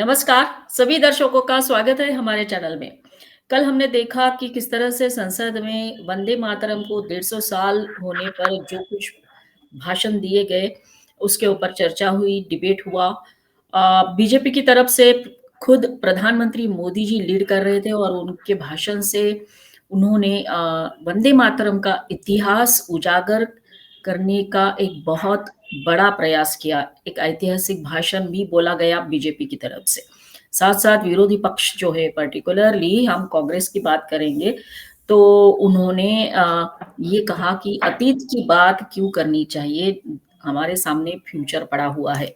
नमस्कार, सभी दर्शकों का स्वागत है हमारे चैनल में। कल हमने देखा कि किस तरह से संसद में वंदे मातरम को 150 साल होने पर जो कुछ भाषण दिए गए, उसके ऊपर चर्चा हुई, डिबेट हुआ। बीजेपी की तरफ से खुद प्रधानमंत्री मोदी जी लीड कर रहे थे और उनके भाषण से उन्होंने वंदे मातरम का इतिहास उजागर करने का एक बहुत बड़ा प्रयास किया। एक ऐतिहासिक भाषण भी बोला गया बीजेपी की तरफ से। साथ-साथ विरोधी पक्ष जो है पर्टिकुलरली हम कांग्रेस की बात करेंगे, तो उन्होंने ये कहा कि अतीत की बात क्यों करनी चाहिए, हमारे सामने फ्यूचर पड़ा हुआ है।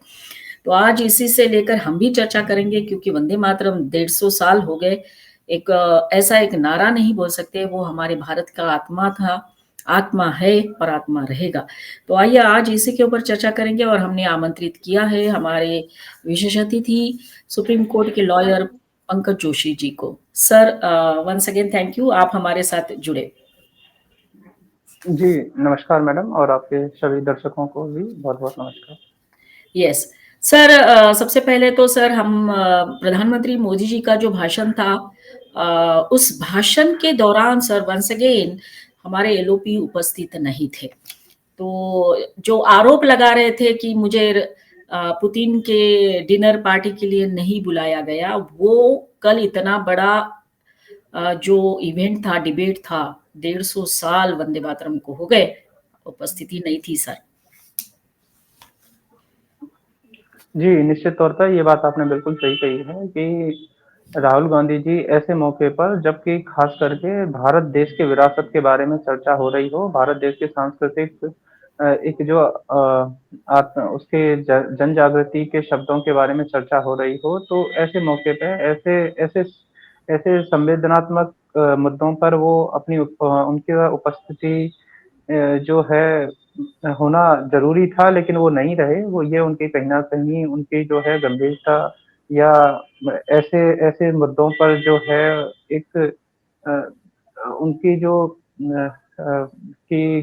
तो आज इसी से लेकर हम भी चर्चा करेंगे क्योंकि वंदे मातरम 150 साल हो गए। एक ऐसा एक नारा नहीं बोल सकते, वो हमारे भारत का आत्मा था, आत्मा है और आत्मा रहेगा। तो आइए आज इसी के ऊपर चर्चा करेंगे और हमने आमंत्रित किया है हमारे विशेष अतिथि सुप्रीम कोर्ट के लॉयर पंकज जोशी जी को। Sir once again thank you, आप हमारे साथ जुड़े। जी, नमस्कार मैडम और आपके सभी दर्शकों को भी बहुत-बहुत नमस्कार। यस सर, सबसे पहले तो सर हम प्रधानमंत्री मोदी जी का जो भाषण था, उस भाषण के दौरान सर वंस अगेन हमारे एलओपी उपस्थित नहीं थे। तो जो आरोप लगा रहे थे कि मुझे पुतिन के डिनर पार्टी के लिए नहीं बुलाया गया, वो कल इतना बड़ा जो इवेंट था, डिबेट था, 150 साल वंदे मातरम को हो गए, उपस्थिति नहीं थी सर। जी, निश्चित तौर पर ये बात आपने बिल्कुल सही कही है कि राहुल गांधी जी ऐसे मौके पर जबकि खास करके भारत देश के विरासत के बारे में चर्चा हो रही हो, भारत देश के सांस्कृतिक एक जो उसके जन जागृति के शब्दों के बारे में चर्चा हो रही हो, तो ऐसे मौके पे ऐसे ऐसे ऐसे संवेदनात्मक मुद्दों पर वो उनकी उपस्थिति जो है होना ज़रूरी था, लेकिन वो नहीं रहे। वो ये उनकी कहीं न कहीं उनकी जो है गंभीरता या ऐसे ऐसे मुद्दों पर जो है एक उनकी जो कि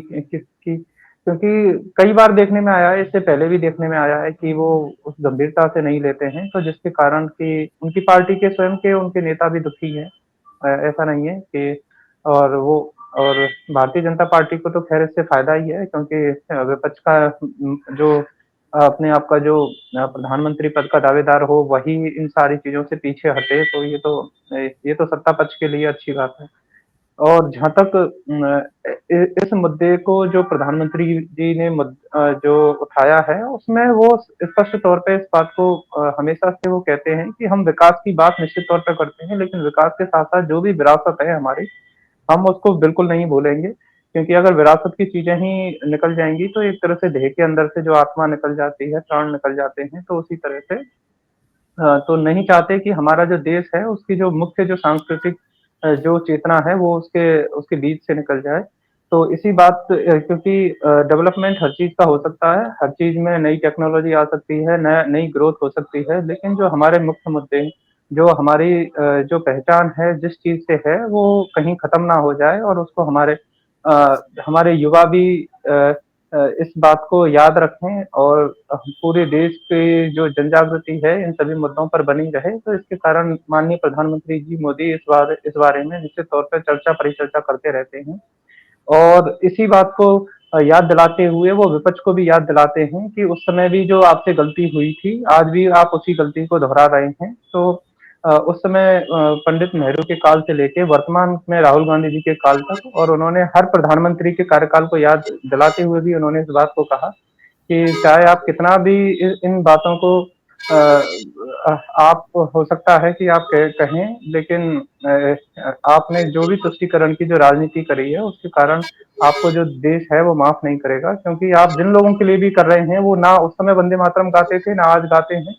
क्योंकि कई बार देखने में आया है, इससे पहले भी देखने में आया है कि वो उस गंभीरता से नहीं लेते हैं, तो जिसके कारण कि उनकी पार्टी के स्वयं के उनके नेता भी दुखी हैं। ऐसा नहीं है कि और वो और भारतीय जनता पार्टी को तो ख़ैर इससे फ़ायदा ही है क्योंकि विपक्ष का जो अपने आप का जो प्रधानमंत्री पद का दावेदार हो, वही इन सारी चीज़ों से पीछे हटे, तो ये तो सत्ता पक्ष के लिए अच्छी बात है। और जहाँ तक इस मुद्दे को जो प्रधानमंत्री जी ने जो उठाया है, उसमें वो स्पष्ट तौर पे इस बात को हमेशा से वो कहते हैं कि हम विकास की बात निश्चित तौर पे करते हैं, लेकिन विकास के साथ-साथ जो भी विरासत है हमारी, हम उसको बिल्कुल नहीं भूलेंगे। क्योंकि अगर विरासत की चीज़ें ही निकल जाएँगी, तो एक तरह से देह के अंदर से जो आत्मा निकल जाती है, प्राण निकल जाते हैं, तो उसी तरह से तो नहीं चाहते कि हमारा जो देश है उसकी जो मुख्य जो सांस्कृतिक जो चेतना है वो उसके उसके बीच से निकल जाए। तो इसी बात क्योंकि डेवलपमेंट हर चीज़ का हो सकता है, हर चीज़ में नई टेक्नोलॉजी आ सकती है, नया नई ग्रोथ हो सकती है, लेकिन जो हमारे मुख्य मुद्दे, जो हमारी जो पहचान है, जिस चीज़ से है, वो कहीं ख़त्म ना हो जाए और उसको हमारे युवा भी इस बात को याद रखें और पूरे देश के जो जनजागृति है इन सभी मुद्दों पर बनी रहे, तो इसके कारण माननीय प्रधानमंत्री जी मोदी इस बारे में निश्चित तौर पे परिचर्चा करते रहते हैं। और इसी बात को याद दिलाते हुए वो विपक्ष को भी याद दिलाते हैं कि उस समय भी जो आपसे गलती हुई थी, आज भी आप उसी गलती को दोहरा रहे हैं। तो उस समय पंडित नेहरू के काल से लेके वर्तमान में राहुल गांधी जी के काल तक और उन्होंने हर प्रधानमंत्री के कार्यकाल को याद दिलाते हुए भी उन्होंने इस बात को कहा कि चाहे आप कितना भी इन बातों को आप हो सकता है कि आप कहें, लेकिन आपने जो भी तुष्टीकरण की जो राजनीति करी है उसके कारण आपको जो देश है वो माफ नहीं करेगा, क्योंकि आप जिन लोगों के लिए भी कर रहे हैं वो ना उस समय वंदे मातरम गाते थे ना आज गाते हैं,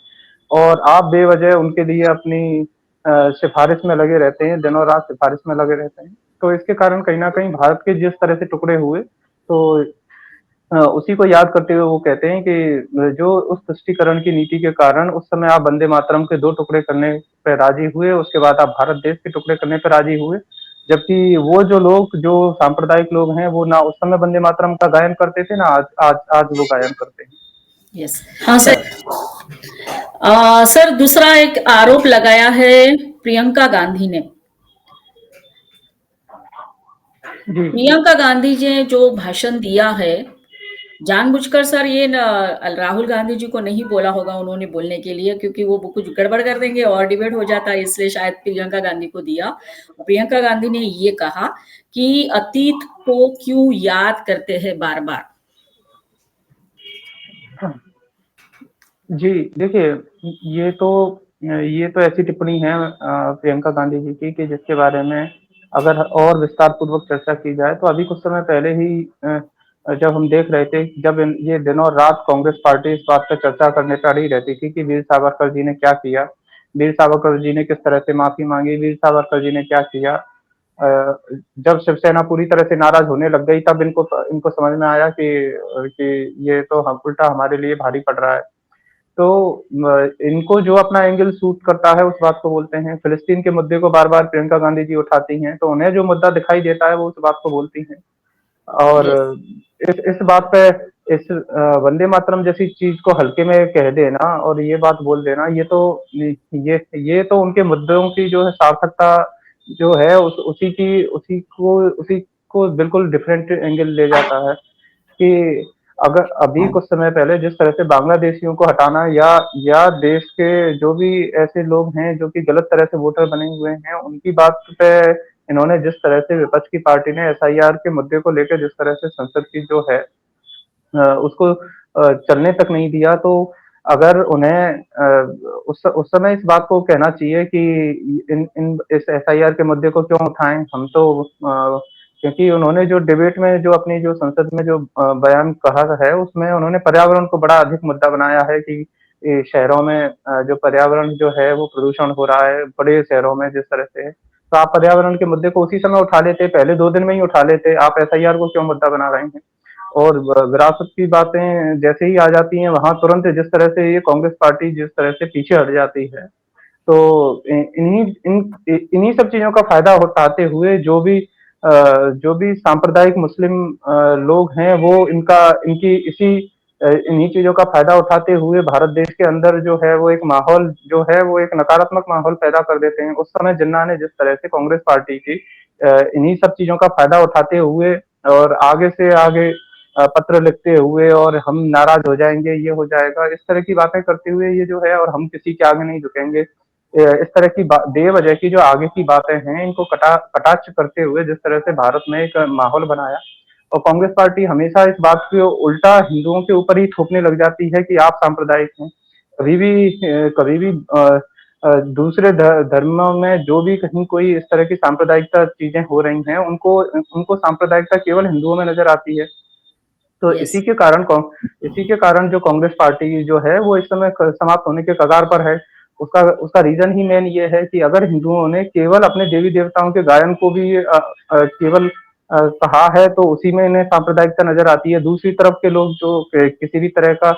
और आप बेवजह उनके लिए अपनी सिफारिश में लगे रहते हैं, दिनों रात सिफारिश में लगे रहते हैं। तो इसके कारण कहीं न कहीं भारत के जिस तरह से टुकड़े हुए, तो उसी को याद करते हुए वो कहते हैं कि जो उस तुष्टीकरण की नीति के कारण उस समय आप वंदे मातरम के 2 टुकड़े करने पे राज़ी हुए, उसके बाद आप भारत देश के टुकड़े करने पे राज़ी हुए। जबकि वो जो लोग जो सांप्रदायिक लोग हैं, वो ना उस समय वंदे मातरम का गायन करते थे, ना आज वो गायन करते हैं। यस हाँ सर, सर दूसरा एक आरोप लगाया है प्रियंका गांधी ने। जी। प्रियंका गांधी जी ने जो भाषण दिया है, जानबूझकर सर ये न राहुल गांधी जी को नहीं बोला होगा उन्होंने बोलने के लिए, क्योंकि वो कुछ गड़बड़ कर देंगे और डिबेट हो जाता है, इसलिए शायद प्रियंका गांधी को दिया। प्रियंका गांधी ने ये कहा कि अतीत को क्यों याद करते हैं बार-बार। जी, देखिए ये तो ऐसी टिप्पणी है प्रियंका गांधी जी की कि जिसके बारे में अगर और विस्तार पूर्वक चर्चा की जाए तो अभी कुछ समय पहले ही जब हम देख रहे थे, जब ये दिन और रात कांग्रेस पार्टी इस बात पर चर्चा करने पर अड़ी रहती थी कि वीर सावरकर जी ने क्या किया, वीर सावरकर जी ने किस तरह से माफी मांगी, वीर सावरकर जी ने क्या किया। अ, जब शिवसेना पूरी तरह से नाराज होने लग गई तब इनको इनको समझ में आया कि ये तो हम उल्टा हमारे लिए भारी पड़ रहा है। तो इनको जो अपना एंगल सूट करता है उस बात को बोलते हैं। फिलिस्तीन के मुद्दे को बार-बार प्रियंका गांधी जी उठाती हैं, तो उन्हें जो मुद्दा दिखाई देता है वो उस बात को बोलती हैं। और यस, इस बात पे इस वंदे मातरम जैसी चीज को हल्के में कह देना और ये बात बोल देना, ये तो उनके मुद्दों की जो है सार्थकता जो है उसी को बिल्कुल डिफरेंट एंगल ले जाता है। कि अगर अभी कुछ समय पहले जिस तरह से बांग्लादेशियों को हटाना या देश के जो भी ऐसे लोग हैं जो कि गलत तरह से वोटर बने हुए हैं उनकी बात पे इन्होंने जिस तरह से विपक्ष की पार्टी ने एसआईआर के मुद्दे को लेकर जिस तरह से संसद की जो है उसको चलने तक नहीं दिया, तो अगर उन्हें उस समय इस बात को कहना चाहिए कि इन इन इस एसआईआर के मुद्दे को क्यों उठाएं हम तो क्योंकि उन्होंने जो डिबेट में जो अपनी जो संसद में जो बयान कहा है उसमें उन्होंने पर्यावरण को बड़ा अधिक मुद्दा बनाया है कि ये शहरों में जो पर्यावरण जो है वो प्रदूषण हो रहा है बड़े शहरों में जिस तरह से है। तो आप पर्यावरण के मुद्दे को उसी समय उठा लेते, पहले 2 दिन में ही उठा लेते, आप एसआईआर को क्यों मुद्दा बना रहे हैं। और विरासत की बातें जैसे ही आ जाती हैं वहां तुरंत जिस तरह से ये कांग्रेस पार्टी जिस तरह से पीछे हट जाती है, तो इन्हीं सब चीजों का फायदा उठाते हुए जो भी सांप्रदायिक मुस्लिम लोग हैं वो इनका इनकी इन्हीं चीजों का फायदा उठाते हुए भारत देश के अंदर जो है वो एक माहौल जो है वो एक नकारात्मक माहौल पैदा कर देते हैं। उस समय जिन्ना ने जिस तरह से कांग्रेस पार्टी की इन्हीं सब चीजों का फायदा उठाते हुए और आगे से आगे पत्र लिखते हुए और हम नाराज हो जाएंगे, ये हो जाएगा, इस तरह की बातें करते हुए ये जो है और हम किसी के आगे नहीं झुकेंगे, इस तरह की बेवजह की जो आगे की बातें हैं इनको कटाक्ष करते हुए जिस तरह से भारत में एक माहौल बनाया। और कांग्रेस पार्टी हमेशा इस बात को उल्टा हिंदुओं के ऊपर ही थोपने लग जाती है कि आप सांप्रदायिक हैं। कभी भी दूसरे धर्मों में जो भी कहीं कोई इस तरह की सांप्रदायिकता चीजें हो रही हैं उनको उनको सांप्रदायिकता केवल हिंदुओं में नजर आती है। तो यस, इसी के कारण जो कांग्रेस पार्टी जो है वो इस समय समाप्त होने के कगार पर है। उसका उसका रीजन ही मेन ये है कि अगर हिंदुओं ने केवल अपने देवी देवताओं के गायन को भी केवल कहा है तो उसी में इन्हें सांप्रदायिकता नजर आती है। दूसरी तरफ के लोग जो किसी भी तरह का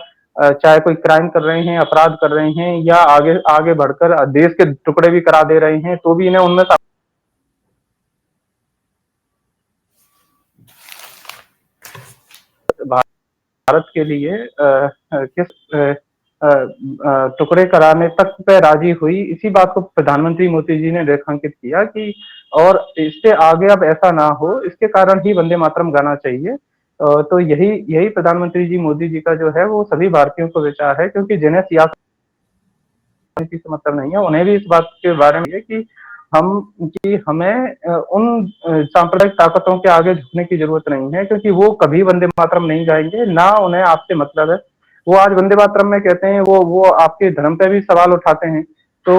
चाहे कोई क्राइम कर रहे हैं, अपराध कर रहे हैं या आगे आगे बढ़कर देश के टुकड़े भी करा दे रहे हैं तो भी इन्हें उनमें भारत के लिए किस टुकड़े कराने तक पे राजी हुई, इसी बात को प्रधानमंत्री मोदी जी ने रेखांकित किया कि और इससे आगे अब ऐसा ना हो, इसके कारण ही वंदे मातरम गाना चाहिए। तो यही यही प्रधानमंत्री जी मोदी जी का जो है वो सभी भारतीयों को विचार है, क्योंकि जिन्हें सियासत से मतलब नहीं है उन्हें भी इस बात के बारे में है कि हमें उन सांप्रदायिक ताकतों के आगे झुकने की जरूरत नहीं है, क्योंकि वो कभी वंदे मातरम नहीं गाएंगे, ना उन्हें आपसे मतलब है। वो आज वंदे मातरम में कहते हैं वो आपके धर्म पे भी सवाल उठाते हैं। तो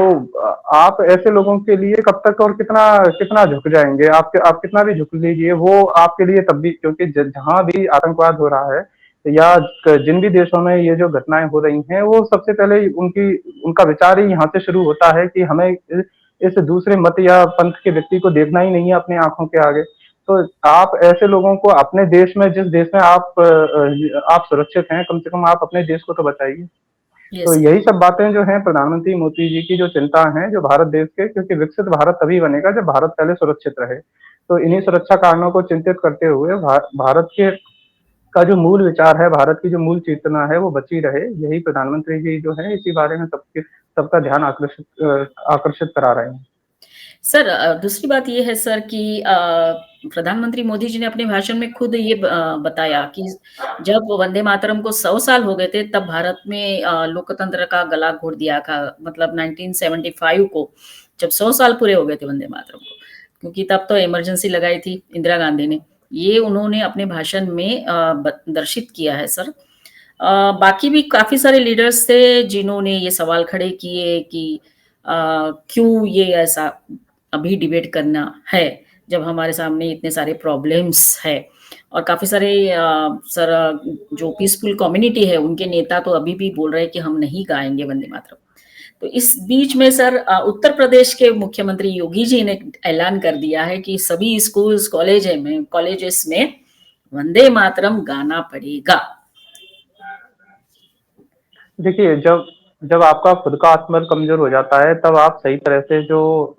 आप ऐसे लोगों के लिए कब तक और कितना कितना झुक जाएंगे, आप कितना भी झुक लीजिए वो आपके लिए तब भी, क्योंकि जहां भी आतंकवाद हो रहा है या जिन भी देशों में ये जो घटनाएं हो रही हैं वो सबसे पहले उनकी उनका विचार ही यहाँ से शुरू होता है कि हमें इस दूसरे मत या पंथ के व्यक्ति को देखना ही नहीं है अपनी आंखों के आगे। तो आप ऐसे लोगों को अपने देश में जिस देश में आप सुरक्षित हैं कम से कम आप अपने देश को तो बचाइए। तो यस, यही सब बातें जो हैं प्रधानमंत्री मोदी जी की जो चिंता है जो भारत देश के, क्योंकि विकसित भारत तभी बनेगा जब भारत पहले सुरक्षित रहे। तो इन्हीं सुरक्षा कारणों को चिंतित करते हुए भारत के का जो मूल विचार है, भारत की जो मूल चेतना है वो बची रहे, यही प्रधानमंत्री जी जो है इसी बारे में सबका ध्यान आकर्षित करा रहे हैं। सर दूसरी बात ये है सर कि प्रधानमंत्री मोदी जी ने अपने भाषण में खुद ये बताया कि जब वंदे मातरम को 100 साल हो गए थे तब भारत में लोकतंत्र का गला घोट दिया था। मतलब 1975 को जब 100 साल पूरे हो गए थे वंदे मातरम को, क्योंकि तब तो इमरजेंसी लगाई थी इंदिरा गांधी ने। ये उन्होंने अपने भाषण में दर्शित किया है सर। बाकी भी काफ़ी सारे लीडर्स थे जिन्होंने ये सवाल खड़े किए कि क्यों ये ऐसा अभी डिबेट करना है, जब हमारे सामने इतने सारे प्रॉब्लम्स है। और काफ़ी सारे सर जो पीसफुल कम्युनिटी है उनके नेता तो अभी भी बोल रहे हैं कि हम नहीं गाएँगे वंदे मातरम। तो इस बीच में सर उत्तर प्रदेश के मुख्यमंत्री योगी जी ने ऐलान कर दिया है कि सभी स्कूल्स कॉलेजेस में वंदे मातरम गाना पड़ेगा। देखिए, जब जब आपका खुद का आत्मबल कमज़ोर हो जाता है, तब आप सही तरह से जो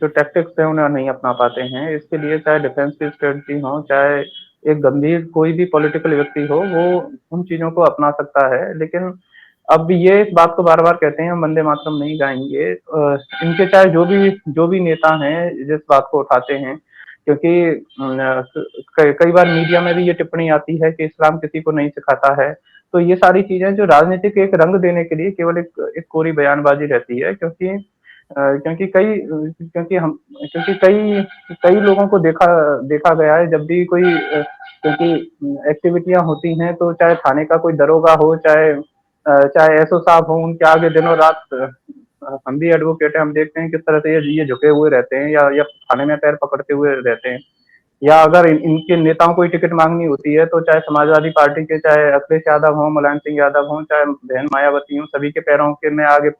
टैक्टिक्स हैं, उन्हें नहीं अपना पाते हैं। इसके लिए चाहे डिफेंसिव स्ट्रेटजी हो, चाहे एक गंभीर कोई भी पॉलिटिकल व्यक्ति हो, वो उन चीज़ों को अपना सकता है। लेकिन अब ये इस बात को बार-बार कहते हैं, हम वंदे मातरम नहीं गाएँगे। इनके चाहे जो भी नेता हैं, जिस बात को उठाते हैं, क्योंकि कई बार मीडिया में भी ये टिप्पणी आती है कि इस्लाम किसी को नहीं सिखाता है। तो ये सारी चीज़ें जो राजनीतिक एक रंग देने के लिए केवल एक कोरी बयानबाज़ी रहती है, क्योंकि कई कई लोगों को देखा देखा गया है, जब भी कोई क्योंकि एक्टिविटियाँ होती हैं, तो चाहे थाने का कोई दरोगा हो, चाहे एसओ साहब हों, उनके आगे दिनों रात हम भी एडवोकेट हैं, हम देखते हैं किस तरह से ये झुके हुए रहते हैं, या थाने में पैर पकड़ते हुए रहते हैं। या अगर इनके नेताओं को ही टिकट मांगनी होती है, तो चाहे समाजवादी पार्टी के, चाहे अखिलेश यादव हों, मुलायम सिंह यादव हों, चाहे बहन मायावती हों, सभी के पैरों के में आगे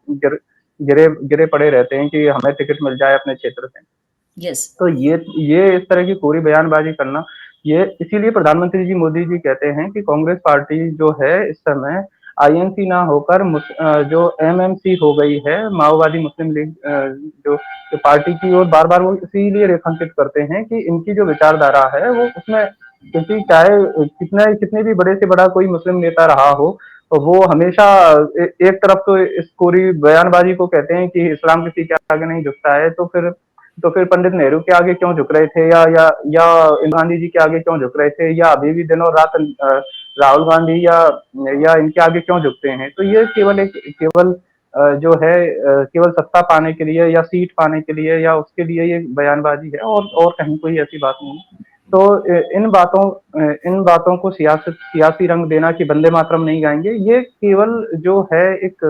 गिरे गिरे पड़े रहते हैं कि हमें टिकट मिल जाए अपने क्षेत्र से। यस। तो ये इस तरह की पूरी बयानबाजी करना, ये इसीलिए प्रधानमंत्री जी मोदी जी कहते हैं कि कांग्रेस पार्टी जो है इस समय आईएनसी ना होकर जो एमएमसी हो गई है, माओवादी मुस्लिम लीग, जो पार्टी की ओर बार बार वो इसीलिए रेखांकित करते हैं कि इनकी जो विचारधारा है वो उसमें, क्योंकि चाहे कितने भी बड़े से बड़ा कोई मुस्लिम नेता रहा हो, तो वो हमेशा एक तरफ तो इस पूरी बयानबाजी को कहते हैं कि इस्लाम किसी के आगे नहीं झुकता है, तो फिर पंडित नेहरू के आगे क्यों झुक रहे थे, या इंदिरा गांधी जी के आगे क्यों झुक रहे थे, या अभी भी दिनों रात राहुल गांधी या इनके आगे क्यों झुकते हैं। तो ये केवल जो है केवल सत्ता पाने के लिए या सीट पाने के लिए या उसके लिए ये बयानबाजी है, और कहीं कोई ऐसी बात नहीं है। तो इन बातों को सियासी रंग देना कि वंदे मातरम नहीं गाएंगे, ये केवल जो है एक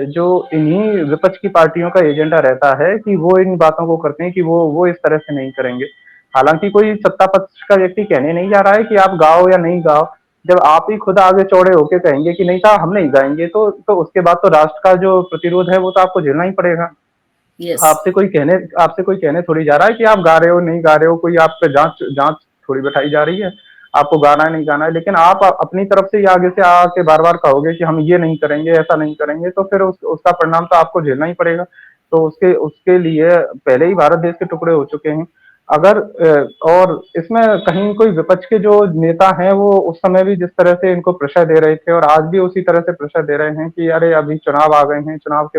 जो इन्हीं विपक्ष की पार्टियों का एजेंडा रहता है कि वो इन बातों को करते हैं कि वो इस तरह से नहीं करेंगे। हालांकि कोई सत्ता पक्ष का व्यक्ति कहने नहीं जा रहा है कि आप गाओ या नहीं गाओ। जब आप ही खुद आगे चौड़े होके कहेंगे कि नहीं साहब हम नहीं गाएंगे, तो उसके बाद तो राष्ट्र का जो प्रतिरोध है वो तो आपको झेलना ही पड़ेगा। यस। आपसे कोई कहने थोड़ी जा रहा है कि आप गा रहे हो नहीं गा रहे हो, कोई आप पे जांच जांच थोड़ी बैठाई जा रही है, आपको गाना है नहीं गाना है। लेकिन आप अपनी तरफ से आगे से आके बार बार कहोगे कि हम ये नहीं करेंगे, ऐसा नहीं करेंगे, तो फिर उसका परिणाम तो आपको झेलना ही पड़ेगा। तो उसके उसके लिए पहले ही भारत देश के टुकड़े हो चुके हैं। अगर और इसमें कहीं कोई विपक्ष के जो नेता हैं वो उस समय भी जिस तरह से इनको प्रेशर दे रहे थे, और आज भी उसी तरह से प्रेशर दे रहे हैं कि अरे अभी चुनाव आ गए हैं, चुनाव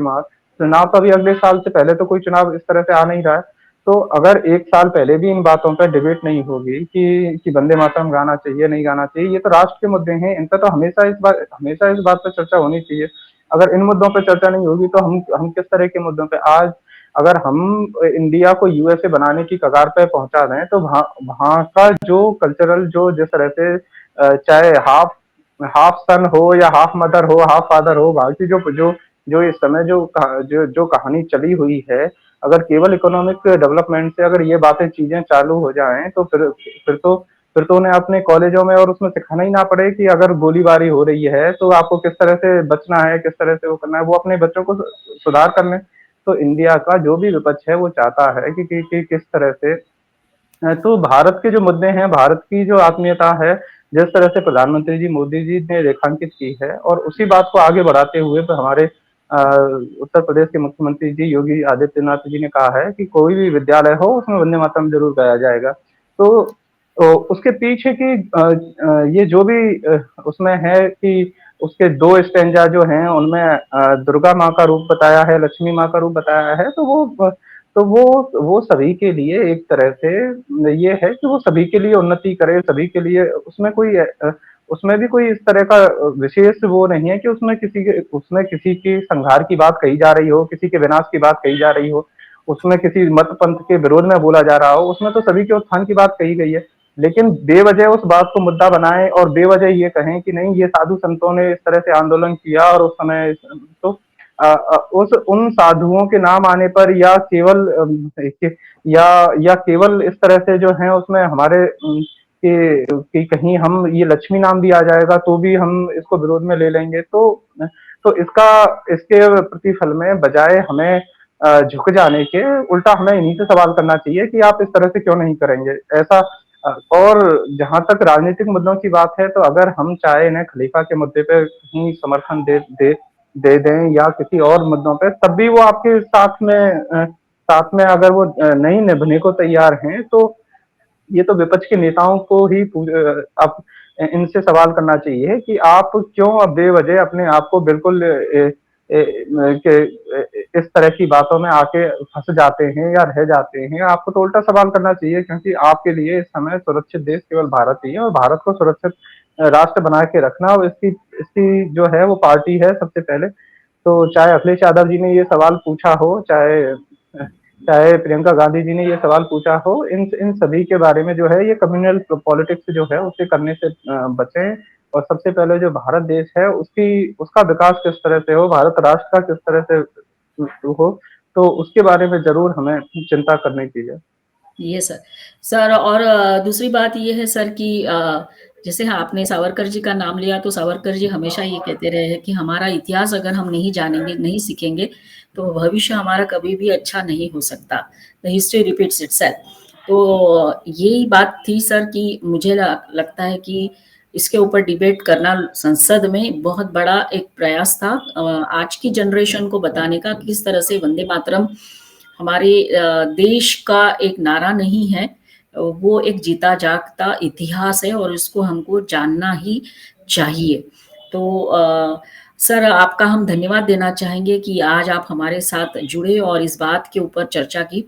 तो अभी अगले साल से पहले तो कोई चुनाव इस तरह से आ नहीं रहा है। तो अगर एक साल पहले भी इन बातों पर डिबेट नहीं होगी कि वंदे मातरम गाना चाहिए नहीं गाना चाहिए, ये तो राष्ट्र के मुद्दे हैं, इन पर तो हमेशा इस बात पर चर्चा होनी चाहिए। अगर इन मुद्दों पर चर्चा नहीं होगी तो हम किस तरह के मुद्दों पे आज, अगर हम इंडिया को यूएसए बनाने की कगार पे पहुंचा दें, तो वहाँ वहाँ का जो कल्चरल, जो जिस तरह से चाहे हाफ हाफ सन हो या हाफ मदर हो, हाफ फादर हो, वहाँ की जो जो जो इस समय जो कहानी चली हुई है, अगर केवल इकोनॉमिक डेवलपमेंट से अगर ये बातें चीजें चालू हो जाएं, तो फिर तो उन्हें अपने कॉलेजों में और उसमें सिखाना ही ना पड़े कि अगर गोलीबारी हो रही है तो आपको किस तरह से बचना है, किस तरह से वो करना है, वो अपने बच्चों को सुधार कर लें। तो इंडिया का जो भी विपक्ष है वो चाहता है कि किस तरह से तो भारत के जो मुद्दे हैं, भारत की जो आत्मीयता है, जिस तरह से प्रधानमंत्री जी मोदी जी ने रेखांकित की है, और उसी बात को आगे बढ़ाते हुए तो हमारे उत्तर प्रदेश के मुख्यमंत्री जी योगी आदित्यनाथ जी ने कहा है कि कोई भी विद्यालय हो उसमें वंदे मातरम जरूर गाया जाएगा। तो तो उसके पीछे की ये जो भी उसमें है कि उसके 2 स्टैन्ज़ा जो हैं उनमें दुर्गा माँ का रूप बताया है, लक्ष्मी माँ का रूप बताया है, तो वो सभी के लिए एक तरह से ये है कि वो सभी के लिए उन्नति करे, सभी के लिए उसमें भी कोई इस तरह का विशेष वो नहीं है कि उसमें किसी की संहार की बात कही जा रही हो, किसी के विनाश की बात कही जा रही हो, उसमें किसी मत पंथ के विरोध में बोला जा रहा हो, उसमें तो सभी के उत्थान की बात कही गई है। लेकिन बेवजह उस बात को मुद्दा बनाएं और बेवजह ये कहें कि नहीं ये साधु संतों ने इस तरह से आंदोलन किया और उस समय तो उस उन साधुओं के नाम आने पर या केवल या केवल इस तरह से जो है उसमें हमारे कि कहीं हम ये लक्ष्मी नाम भी आ जाएगा तो भी हम इसको विरोध में ले लेंगे तो इसके प्रतिफल में बजाय हमें झुक जाने के उल्टा हमें इन्हीं से सवाल करना चाहिए कि आप इस तरह से क्यों नहीं करेंगे ऐसा। और जहां तक राजनीतिक मुद्दों की बात है तो अगर हम चाहे इन्हें खलीफा के मुद्दे पे कहीं समर्थन दे दें या किसी और मुद्दों पे तब भी वो आपके साथ में अगर वो नहीं निभने को तैयार हैं तो ये तो विपक्ष के नेताओं को ही अब इनसे सवाल करना चाहिए कि आप क्यों अब बेवजह अपने आप को बिल्कुल इस तरह की बातों में आके फंस जाते हैं या रह जाते हैं। आपको तो उल्टा सवाल करना चाहिए क्योंकि आपके लिए इस समय सुरक्षित देश केवल भारत ही है और भारत को सुरक्षित राष्ट्र बना के रखना और इसकी इसकी जो है वो पार्टी है सबसे पहले। तो चाहे अखिलेश यादव जी ने ये सवाल पूछा हो, चाहे प्रियंका गांधी जी ने ये सवाल पूछा हो, इन इन सभी के बारे में जो है ये कम्युनल पॉलिटिक्स जो है उसे करने से बचें और सबसे पहले जो भारत देश है उसकी उसका विकास किस तरह से हो, भारत राष्ट्र का किस तरह से हो, तो उसके बारे में जरूर हमें चिंता करनी चाहिए। ये सर और दूसरी बात ये है सर कि जैसे हाँ, आपने सावरकर जी का नाम लिया तो सावरकर जी हमेशा ये कहते रहे हैं कि हमारा इतिहास अगर हम नहीं जानेंगे, नहीं सीखेंगे, तो भविष्य हमारा कभी भी अच्छा नहीं हो सकता। The history repeats itself. तो यही बात थी सर कि मुझे लगता है कि इसके ऊपर डिबेट करना संसद में बहुत बड़ा एक प्रयास था आज की जनरेशन को बताने का कि किस तरह से वंदे मातरम हमारे देश का एक नारा नहीं है, वो एक जीता जागता इतिहास है और इसको हमको जानना ही चाहिए। तो सर आपका हम धन्यवाद देना चाहेंगे कि आज आप हमारे साथ जुड़े और इस बात के ऊपर चर्चा की।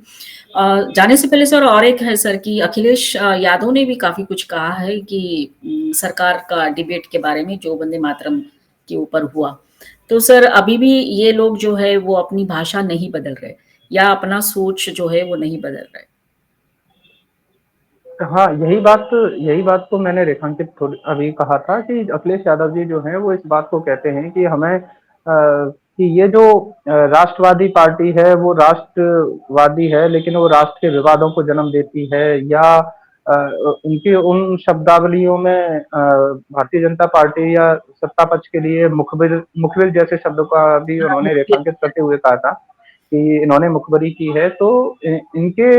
जाने से पहले सर और एक है सर कि अखिलेश यादव ने भी काफ़ी कुछ कहा है कि सरकार का डिबेट के बारे में जो वंदे मातरम के ऊपर हुआ। तो सर अभी भी ये लोग जो है वो अपनी भाषा नहीं बदल रहे या अपना सोच जो है वो नहीं बदल रहे। हाँ, यही बात तो मैंने रेखांकित थोड़ी अभी कहा था कि अखिलेश यादव जी जो हैं वो इस बात को कहते हैं कि हमें कि ये जो राष्ट्रवादी पार्टी है वो राष्ट्रवादी है लेकिन वो राष्ट्र के विवादों को जन्म देती है या उनकी उन शब्दावलियों में भारतीय जनता पार्टी या सत्ता पक्ष के लिए मुखबिर जैसे शब्दों का भी हाँ, उन्होंने मुझे रेखांकित करते हुए कहा था कि इन्होंने मुखबरी की है तो इनके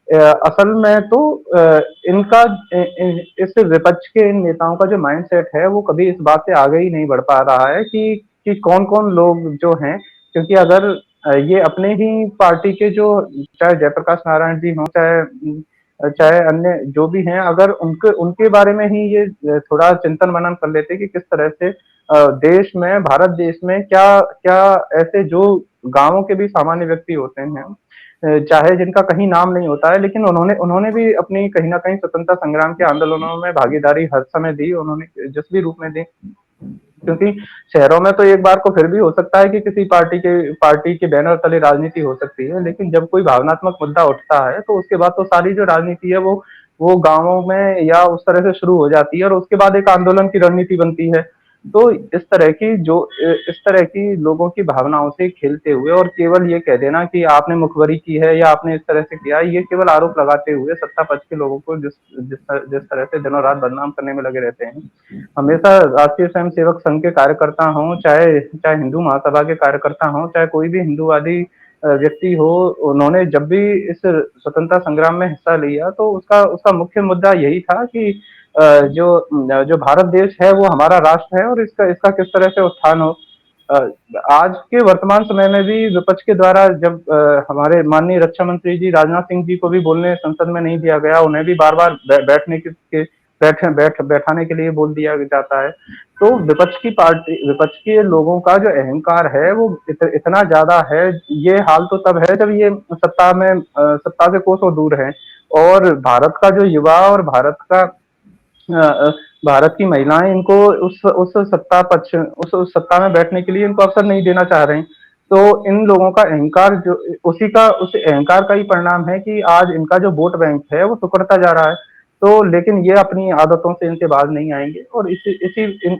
असल में तो इनका इस विपक्ष के इन नेताओं का जो माइंडसेट है वो कभी इस बात से आगे ही नहीं बढ़ पा रहा है कि कौन कौन लोग जो हैं क्योंकि अगर ये अपने ही पार्टी के जो चाहे जयप्रकाश नारायण जी हों चाहे अन्य जो भी हैं अगर उनके उनके बारे में ही ये थोड़ा चिंतन मनन कर लेते कि किस तरह से देश में भारत देश में क्या क्या ऐसे जो गांवों के भी सामान्य व्यक्ति होते हैं चाहे जिनका कहीं नाम नहीं होता है लेकिन उन्होंने उन्होंने भी अपनी कहीं ना कहीं स्वतंत्रता संग्राम के आंदोलनों में भागीदारी हर समय दी उन्होंने जिस भी रूप में दी क्योंकि शहरों में तो एक बार को फिर भी हो सकता है कि किसी पार्टी के बैनर तले राजनीति हो सकती है लेकिन जब कोई भावनात्मक मुद्दा उठता है तो उसके बाद तो सारी जो राजनीति है वो गांवों में या उस तरह से शुरू हो जाती है और उसके बाद एक आंदोलन की रणनीति बनती है। तो इस तरह की लोगों की भावनाओं से खेलते हुए और केवल ये कह देना कि आपने मुखबरी की है या आपने इस तरह से किया है ये केवल आरोप लगाते हुए सत्ता पक्ष के लोगों को जिस तरह से दिनों रात बदनाम करने में लगे रहते हैं। हमेशा राष्ट्रीय स्वयंसेवक संघ के कार्यकर्ता हों चाहे चाहे हिंदू महासभा के कार्यकर्ता हों चाहे कोई भी हिंदूवादी व्यक्ति हो उन्होंने जब भी इस स्वतंत्रता संग्राम में हिस्सा लिया तो उसका उसका मुख्य मुद्दा यही था कि जो जो भारत देश है वो हमारा राष्ट्र है और इसका इसका किस तरह से उत्थान हो अ, आज के वर्तमान समय में भी विपक्ष के द्वारा जब हमारे माननीय रक्षा मंत्री जी राजनाथ सिंह जी को भी बोलने संसद में नहीं दिया गया, उन्हें भी बार-बार बैठने के बैठाने के लिए बोल दिया जाता है। तो विपक्ष के लोगों का जो अहंकार है वो इतना ज़्यादा है, ये हाल तो तब है जब ये सत्ता से कोसों दूर हैं और भारत का जो युवा और भारत की महिलाएं इनको उस सत्ता में बैठने के लिए इनको अवसर नहीं देना चाह रहे हैं। तो इन लोगों का अहंकार जो उस अहंकार का ही परिणाम है कि आज इनका जो वोट बैंक है वो सिकुड़ता जा रहा है। तो लेकिन ये अपनी आदतों से इनसे बाज नहीं आएंगे और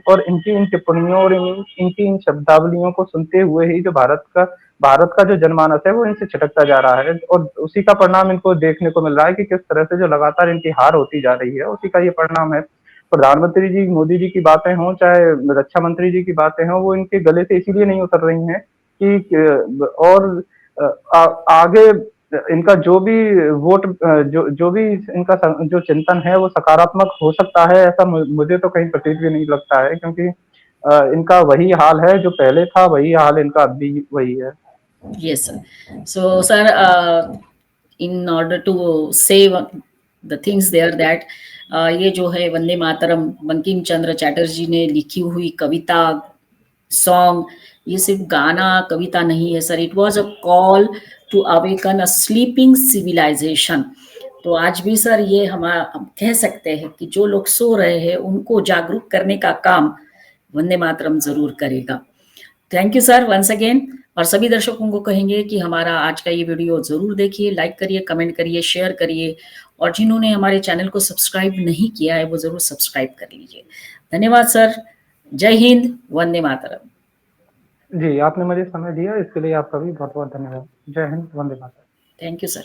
और इनकी इन टिप्पणियों और इनकी इन शब्दावलियों को सुनते हुए ही जो भारत का जो जनमानस है वो इनसे छिटकता जा रहा है और उसी का परिणाम इनको देखने को मिल रहा है कि किस तरह से जो लगातार इनकी हार होती जा रही है, उसी का ये परिणाम है। प्रधानमंत्री जी मोदी जी की बातें हों चाहे रक्षा मंत्री जी की बातें हों, वो इनके गले से इसीलिए नहीं उतर रही हैं कि और आगे इनका जो भी जो भी इनका जो चिंतन है वो सकारात्मक हो सकता है, ऐसा मुझे तो कहीं प्रतीत भी नहीं लगता है, क्योंकि इनका वही हाल है जो पहले था, वही हाल इनका अब भी वही है। Yes, sir. So, sir, in order to save the things there that ये जो है वंदे मातरम बंकिम चंद्र चैटर्जी ने लिखी हुई कविता सॉन्ग, ये सिर्फ गाना कविता नहीं है sir, it was a call to awaken a sleeping civilisation. तो आज भी सर ये हम कह सकते हैं कि जो लोग सो रहे हैं उनको जागरूक करने का काम वंदे मातरम जरूर करेगा। Thank you sir once again. और सभी दर्शकों को कहेंगे कि हमारा आज का ये वीडियो जरूर देखिए, लाइक करिए, कमेंट करिए, शेयर करिए और जिन्होंने हमारे चैनल को सब्सक्राइब नहीं किया है वो जरूर सब्सक्राइब कर लीजिए। धन्यवाद सर। जय हिंद, वंदे मातरम। जी, आपने मुझे समय दिया इसके लिए आपका भी बहुत बहुत धन्यवाद। जय हिंद, वंदे मातरम। Thank you sir.